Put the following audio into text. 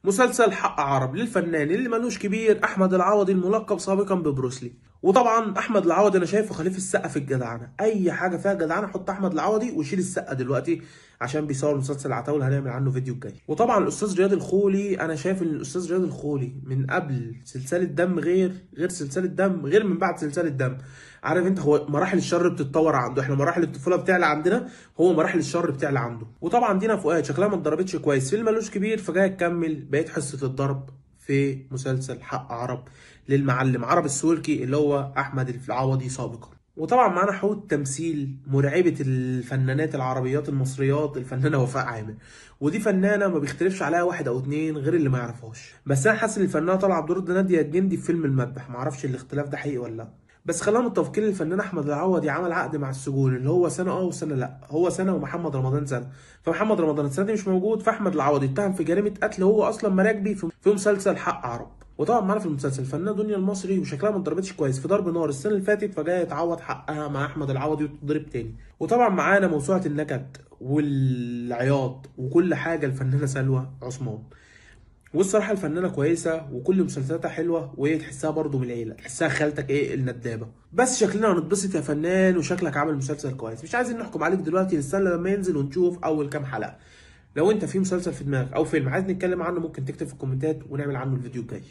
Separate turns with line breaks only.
مسلسل حق عرب للفنان اللي ملوش كبير احمد العوضي الملقب سابقا ببروسلي. وطبعا احمد العوضي انا شايفه خليفه السقا في الجدعنه، اي حاجه فيها جدعنه حط احمد العوضي وشيل السقا دلوقتي عشان بيصور مسلسل العتاوله هنعمل عنه فيديو الجاي. وطبعا الاستاذ رياض الخولي، انا شايف ان الاستاذ رياض الخولي من قبل سلسله دم غير سلسله دم، غير من بعد سلسله دم. عارف انت، هو مراحل الشر بتتطور عنده، احنا مراحل الطفوله بتعلى عندنا، هو مراحل الشر بتعلى عنده. وطبعا دينا فؤاد شكلها ما اتضربتش كويس، فيلم ملوش كبير فجايه تكمل بقيت حصه الضرب في مسلسل حق عرب للمعلم عرب السوركي اللي هو احمد العوضي سابقا. وطبعا معانا حوت تمثيل مرعبه الفنانات العربيات المصريات الفنانه وفاء عامر، ودي فنانه ما بيختلفش عليها واحد او اتنين غير اللي ما يعرفهاش. بس انا حاسس ان الفنانه طالعه بدور ناديه الجندي في فيلم المذبح، ما اعرفش الاختلاف ده حقيقي ولا لا. بس خلينا متفقين الفنان احمد العوضي عمل عقد مع السجون اللي هو سنه وسنه لا، هو سنه ومحمد رمضان سنه، فمحمد رمضان السنه دي مش موجود، فاحمد العوضي اتهم في جريمه قتل هو اصلا مراكبي في مسلسل حق عرب. وطبعا معانا في المسلسل الفنانه دنيا المصري وشكلها ما اتضربتش كويس في ضرب نار السنه اللي فاتت، فجايه تعوض حقها مع احمد العوضي وتضرب تاني. وطبعا معانا موسوعه النكد والعياط وكل حاجه الفنانه سلوى عثمان. والصراحه الفنانه كويسه وكل مسلسلاتها حلوه، وهي تحسها برضو من العيله، تحسها خالتك ايه الندابه. بس شكلنا هنتبسط يا فنان وشكلك عامل مسلسل كويس، مش عايزين نحكم عليك دلوقتي، نستنى لما ينزل ونشوف اول كام حلقه. لو انت في مسلسل في دماغك او فيلم عايز نتكلم عنه ممكن تكتب في الكومنتات ونعمل عنه الفيديو الجاي.